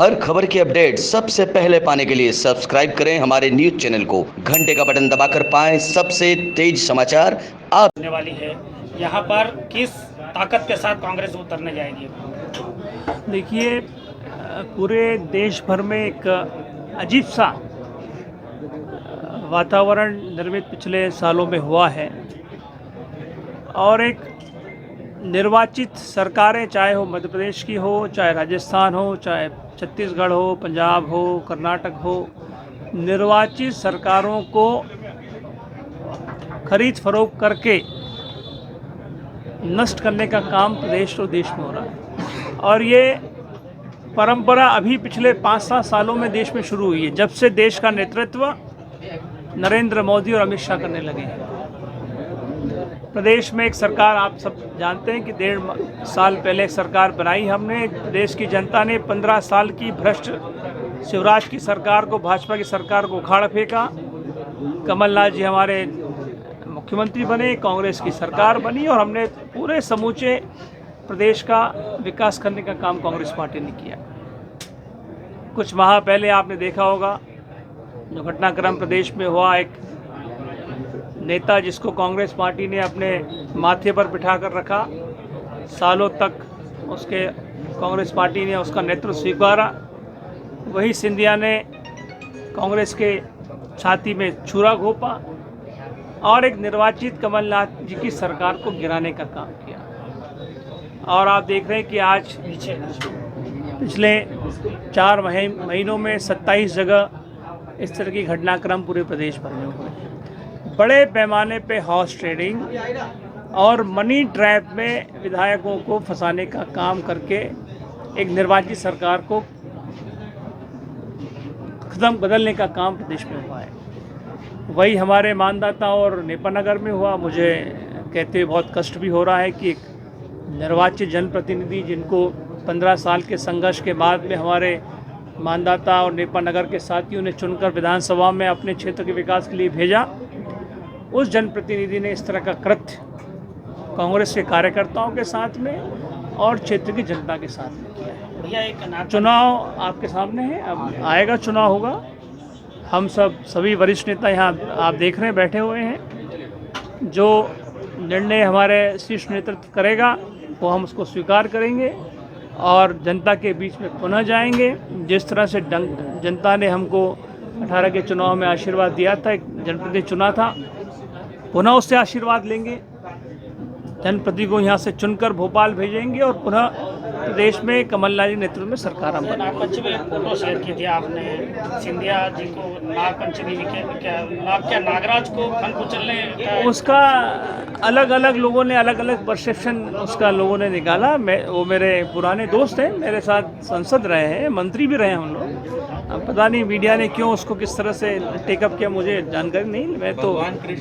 हर खबर की अपडेट सबसे पहले पाने के लिए सब्सक्राइब करें हमारे न्यूज चैनल को, घंटे का बटन दबाकर पाएं सबसे तेज समाचार आप होने वाली है। यहाँ पर किस ताकत के साथ कांग्रेस उतरने जाएगी? देखिए, पूरे देश भर में एक अजीब सा वातावरण निर्मित पिछले सालों में हुआ है और एक निर्वाचित सरकारें, चाहे हो मध्य प्रदेश की हो, चाहे राजस्थान हो, चाहे छत्तीसगढ़ हो, पंजाब हो, कर्नाटक हो, निर्वाचित सरकारों को खरीद फरोख्त करके नष्ट करने का काम प्रदेश और देश में हो रहा है। और ये परंपरा अभी पिछले 5-7 सालों में देश में शुरू हुई है, जब से देश का नेतृत्व नरेंद्र मोदी और अमित शाह करने लगे हैं। प्रदेश में एक सरकार, आप सब जानते हैं कि 1.5 साल पहले एक सरकार बनाई हमने। देश की जनता ने 15 साल की भ्रष्ट शिवराज की सरकार को, भाजपा की सरकार को उखाड़ फेंका। कमलनाथ जी हमारे मुख्यमंत्री बने, कांग्रेस की सरकार बनी और हमने पूरे समूचे प्रदेश का विकास करने का काम कांग्रेस पार्टी ने किया। कुछ माह पहले आपने देखा होगा जो घटनाक्रम प्रदेश में हुआ, एक नेता जिसको कांग्रेस पार्टी ने अपने माथे पर बिठा कर रखा, सालों तक उसके कांग्रेस पार्टी ने उसका नेतृत्व स्वीकारा, वही सिंधिया ने कांग्रेस के छाती में छुरा घोंपा और एक निर्वाचित कमलनाथ जी की सरकार को गिराने का काम किया। और आप देख रहे हैं कि आज पिछले 4 महीनों में 27 जगह इस तरह की घटनाक्रम पूरे प्रदेश भर में हुए। बड़े पैमाने पे हॉर्स ट्रेडिंग और मनी ट्रैप में विधायकों को फंसाने का काम करके एक निर्वाचित सरकार को बदलने का काम प्रदेश में हुआ है। वही हमारे मानदाता और नेपानगर में हुआ। मुझे कहते हुए बहुत कष्ट भी हो रहा है कि एक निर्वाचित जनप्रतिनिधि, जिनको 15 साल के संघर्ष के बाद में हमारे मानदाता और नेपानगर के साथियों ने चुनकर विधानसभा में अपने क्षेत्र के विकास के लिए भेजा, उस जनप्रतिनिधि ने इस तरह का कृत्य कांग्रेस के कार्यकर्ताओं के साथ में और क्षेत्र की जनता के साथ में किया है। चुनाव आपके सामने है, अब आएगा, चुनाव होगा। हम सभी वरिष्ठ नेता यहाँ आप देख रहे हैं बैठे हुए हैं। जो निर्णय हमारे शीर्ष नेतृत्व करेगा वो हम उसको स्वीकार करेंगे और जनता के बीच में पुनः जाएंगे। जिस तरह से जनता ने हमको 18 के चुनाव में आशीर्वाद दिया था, एक जनप्रतिनिधि चुना था, पुनः उससे आशीर्वाद लेंगे। जनप्रतिनिधि को यहाँ से चुनकर भोपाल भेजेंगे और पुनः प्रदेश में कमलनाथ जी नेतृत्व में सरकार हम बनाएंगे। नागपंचमी में फोटो शेयर की थी आपने सिंधिया जी को, नागपंचमी क्या नागराज को खन कुचलने का, उसका अलग अलग लोगों ने अलग अलग परसेप्शन उसका लोगों ने निकाला। वो मेरे पुराने दोस्त हैं, मेरे साथ सांसद रहे हैं, मंत्री भी रहे हैं हम लोग। अब पता नहीं मीडिया ने क्यों उसको किस तरह से टेकअप किया, मुझे जानकारी नहीं। मैं तो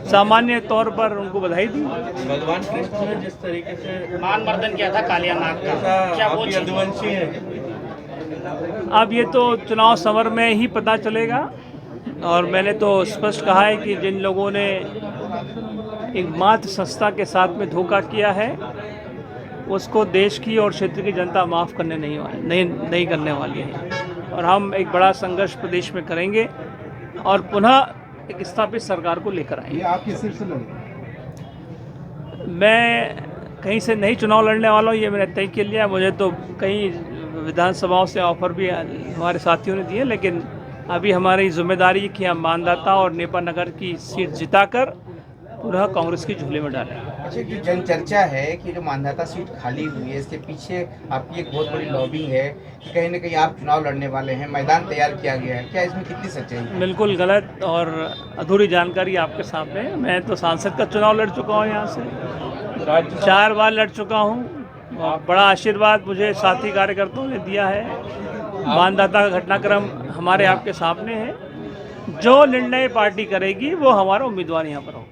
सामान्य तौर पर उनको बधाई दी। भगवान कृष्ण ने जिस तरीके से मान मर्दन किया था कालिया नाग का, क्या वो यदुवंशी है? अब ये तो चुनाव समर में ही पता चलेगा। और मैंने तो स्पष्ट कहा है कि जिन लोगों ने एक मात्र संस्था के साथ में धोखा किया है, उसको देश की और क्षेत्र की जनता माफ़ करने नहीं करने वाली है। और हम एक बड़ा संघर्ष प्रदेश में करेंगे और पुनः एक स्थापित सरकार को लेकर आएंगे। ये आपकी सिर्फ से लड़ी? मैं कहीं से नहीं चुनाव लड़ने वाला हूँ, ये मैंने तय कर लिया। मुझे तो कई विधानसभाओं से ऑफर भी हमारे साथियों ने दिए, लेकिन अभी हमारी जिम्मेदारी है कि हम मानदाता और नेपानगर की सीट जिताकर पुनः कांग्रेस की झोले में डालें। अच्छा, जो जन चर्चा है कि जो मानदाता सीट खाली हुई है, इसके पीछे आपकी एक बहुत बड़ी लॉबी है कि कहीं न कहीं आप चुनाव लड़ने वाले हैं, मैदान तैयार किया गया है, क्या इसमें कितनी सच्चाई है? बिल्कुल गलत और अधूरी जानकारी आपके सामने है। मैं तो सांसद का चुनाव लड़ चुका हूँ, यहाँ से 4 बार लड़ चुका हूँ और बड़ा आशीर्वाद मुझे साथी कार्यकर्ताओं ने दिया है। मानदाता का घटनाक्रम हमारे आपके सामने है। जो निर्णय पार्टी करेगी वो हमारा उम्मीदवार यहाँ पर होगा।